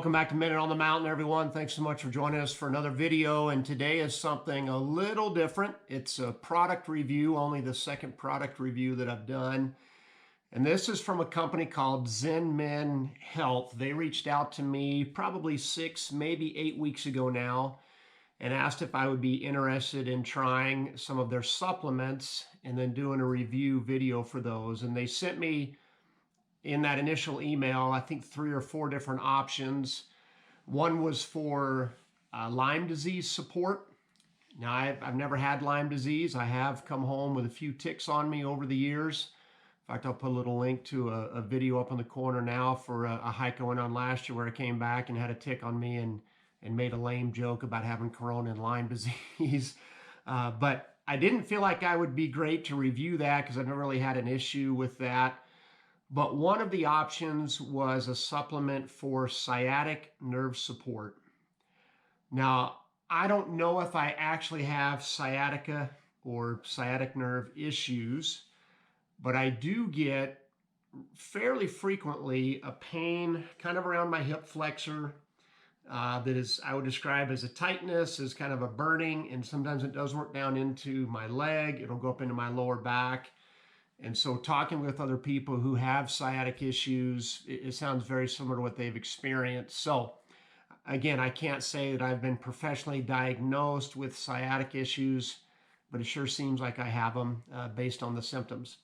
Welcome back to Minute on the Mountain, everyone. Thanks so much for joining us for another video. And today is something a little different. It's a product review, only the second product review that I've done. And this is from a company called ZenMen Health. They reached out to me probably 6, maybe 8 weeks ago now and asked if I would be interested in trying some of their supplements and then doing a review video for those. And they sent me in that initial email, I think 3 or 4 different options. One was for Lyme disease support. Now, I've never had Lyme disease. I have come home with a few ticks on me over the years. In fact, I'll put a little link to a video up in the corner now for a hike I went on last year where I came back and had a tick on me and made a lame joke about having corona and Lyme disease. But I didn't feel like I would be great to review that because I've never really had an issue with that. But one of the options was a supplement for sciatic nerve support. Now, I don't know if I actually have sciatica or sciatic nerve issues, but I do get fairly frequently a pain kind of around my hip flexor that is, I would describe as a tightness, as kind of a burning, and sometimes it does work down into my leg. It'll go up into my lower back. And so talking with other people who have sciatic issues, it sounds very similar to what they've experienced. So again, I can't say that I've been professionally diagnosed with sciatic issues, but it sure seems like I have them based on the symptoms.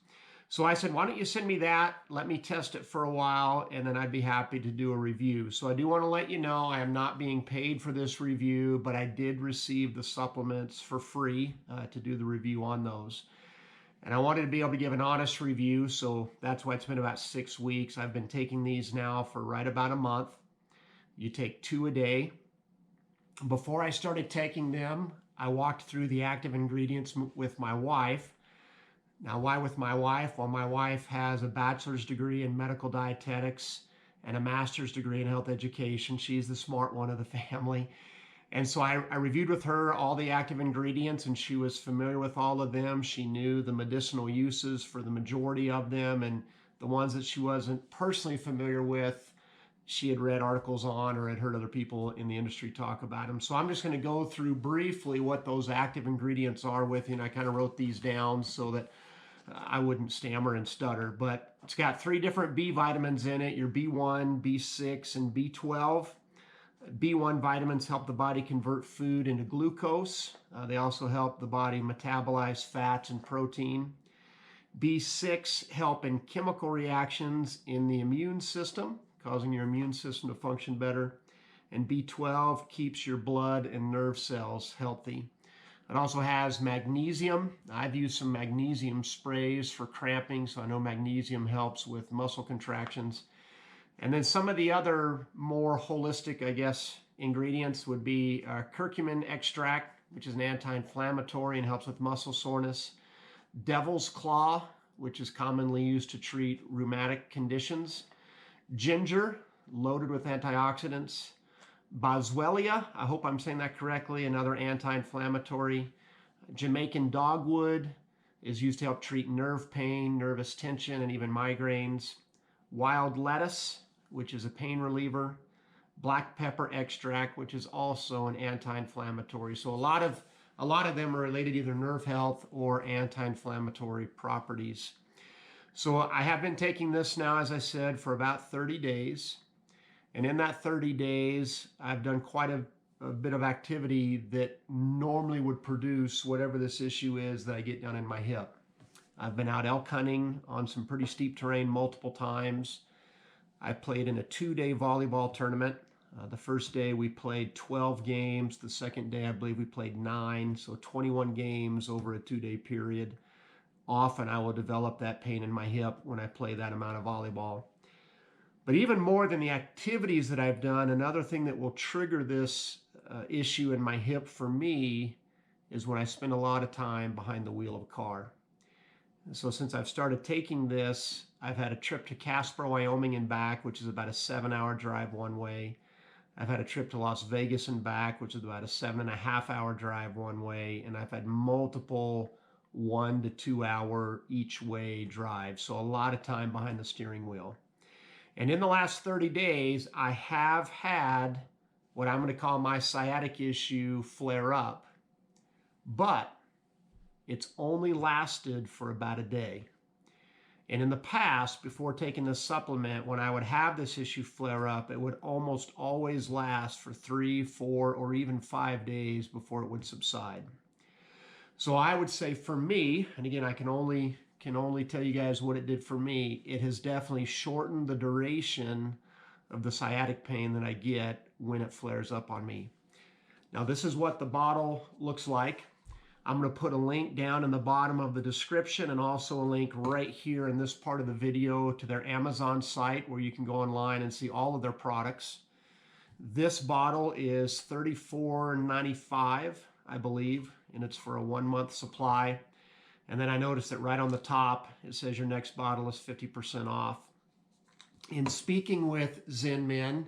So I said, why don't you send me that? Let me test it for a while, and then I'd be happy to do a review. So I do want to let you know I am not being paid for this review, but I did receive the supplements for free to do the review on those. And I wanted to be able to give an honest review, so that's why it's been about 6 weeks. I've been taking these now for right about a month. You take 2 a day. Before I started taking them, I walked through the active ingredients with my wife. Now, why with my wife? Well, my wife has a bachelor's degree in medical dietetics and a master's degree in health education. She's the smart one of the family. And so I reviewed with her all the active ingredients, and she was familiar with all of them. She knew the medicinal uses for the majority of them, and the ones that she wasn't personally familiar with, she had read articles on or had heard other people in the industry talk about them. So I'm just going to go through briefly what those active ingredients are with you, and I kind of wrote these down so that I wouldn't stammer and stutter. But it's got 3 different B vitamins in it, your B1, B6, and B12. B1 vitamins help the body convert food into glucose. They also help the body metabolize fats and protein. B6 help in chemical reactions in the immune system, causing your immune system to function better. And B12 keeps your blood and nerve cells healthy. It also has magnesium. I've used some magnesium sprays for cramping, so I know magnesium helps with muscle contractions. And then some of the other more holistic, I guess, ingredients would be curcumin extract, which is an anti-inflammatory and helps with muscle soreness. Devil's claw, which is commonly used to treat rheumatic conditions. Ginger, loaded with antioxidants. Boswellia, I hope I'm saying that correctly, another anti-inflammatory. Jamaican dogwood is used to help treat nerve pain, nervous tension, and even migraines. Wild lettuce, which is a pain reliever. Black pepper extract, which is also an anti-inflammatory. So a lot of them are related to either nerve health or anti-inflammatory properties. So I have been taking this now, as I said, for about 30 days. And in that 30 days, I've done quite a bit of activity that normally would produce whatever this issue is that I get down in my hip. I've been out elk hunting on some pretty steep terrain multiple times. I played in a 2-day volleyball tournament. The first day we played 12 games. The second day I believe we played 9, so 21 games over a 2-day period. Often I will develop that pain in my hip when I play that amount of volleyball. But even more than the activities that I've done, another thing that will trigger this issue in my hip for me is when I spend a lot of time behind the wheel of a car. So since I've started taking this, I've had a trip to Casper, Wyoming and back, which is about a 7-hour drive one way. I've had a trip to Las Vegas and back, which is about a 7.5-hour drive one way. And I've had multiple 1 to 2 hour each way drives. So a lot of time behind the steering wheel. And in the last 30 days, I have had what I'm going to call my sciatic issue flare up, but it's only lasted for about a day. And in the past, before taking this supplement, when I would have this issue flare up, it would almost always last for 3, 4, or even 5 days before it would subside. So I would say for me, and again, I can only tell you guys what it did for me, it has definitely shortened the duration of the sciatic pain that I get when it flares up on me. Now, this is what the bottle looks like. I'm going to put a link down in the bottom of the description and also a link right here in this part of the video to their Amazon site where you can go online and see all of their products. This bottle is $34.95, I believe, and it's for a 1-month supply. And then I noticed that right on the top, it says your next bottle is 50% off. In speaking with ZenMen,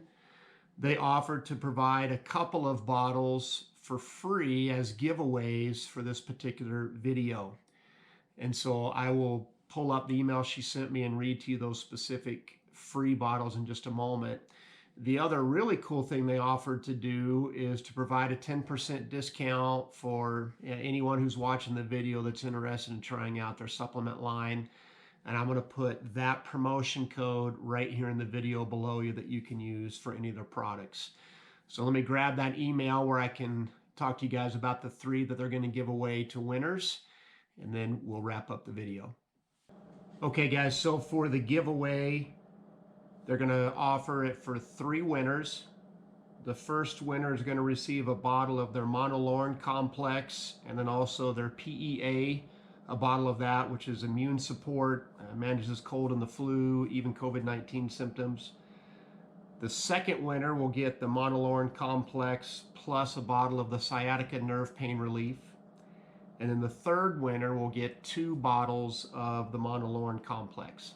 they offered to provide a couple of bottles for free as giveaways for this particular video. And so I will pull up the email she sent me and read to you those specific free bottles in just a moment. The other really cool thing they offered to do is to provide a 10% discount for anyone who's watching the video that's interested in trying out their supplement line. And I'm going to put that promotion code right here in the video below you that you can use for any of their products. So let me grab that email where I can talk to you guys about the 3 that they're going to give away to winners, and then we'll wrap up the video. Okay, guys, so for the giveaway, they're going to offer it for 3 winners. The first winner is going to receive a bottle of their Monolorn complex, and then also their PEA, a bottle of that, which is immune support, manages cold and the flu, even COVID-19 symptoms. The second winner will get the Monolorn complex plus a bottle of the sciatica nerve pain relief. And then the third winner will get 2 bottles of the Monolorn complex.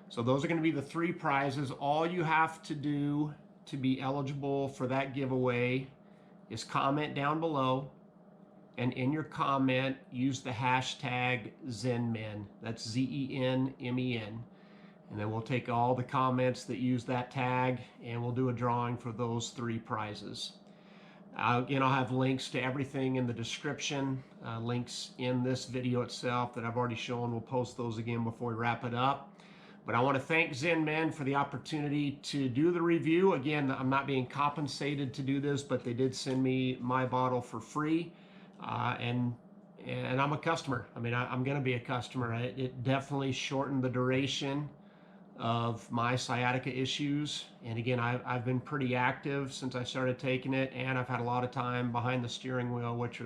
So those are going to be the 3 prizes. All you have to do to be eligible for that giveaway is comment down below, and in your comment use the hashtag ZenMen. That's ZenMen. And then we'll take all the comments that use that tag and we'll do a drawing for those 3 prizes. Again, I'll have links to everything in the description, links in this video itself that I've already shown. We'll post those again before we wrap it up. But I want to thank ZenMen for the opportunity to do the review. Again, I'm not being compensated to do this, but they did send me my bottle for free. And I'm a customer. I mean, I'm going to be a customer. It definitely shortened the duration of my sciatica issues. And again, I've been pretty active since I started taking it, and I've had a lot of time behind the steering wheel, which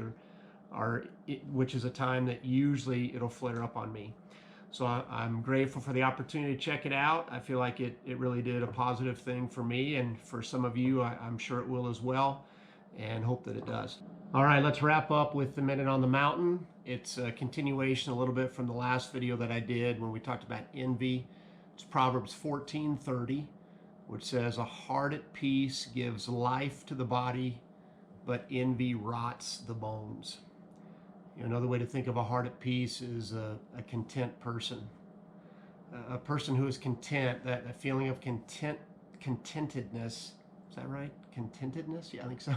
is a time that usually it'll flare up on me. So I'm grateful for the opportunity to check it out. I feel like it really did a positive thing for me, and for some of you, I'm sure it will as well, and hope that it does. All right, let's wrap up with the Minute on the Mountain. It's a continuation a little bit from the last video that I did when we talked about envy. It's Proverbs 14:30, which says, "A heart at peace gives life to the body, but envy rots the bones." You know, another way to think of a heart at peace is a content person. A person who is content, that feeling of contentedness. Is that right? Contentedness? Yeah, I think so.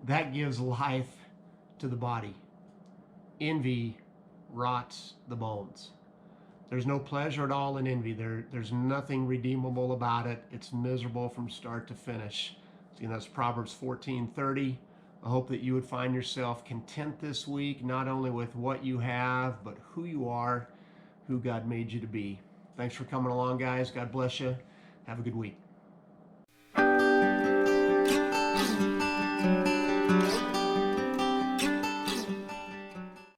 That gives life to the body. Envy rots the bones. There's no pleasure at all in envy. There's nothing redeemable about it. It's miserable from start to finish. So, that's Proverbs 14:30. I hope that you would find yourself content this week, not only with what you have, but who you are, who God made you to be. Thanks for coming along, guys. God bless you. Have a good week.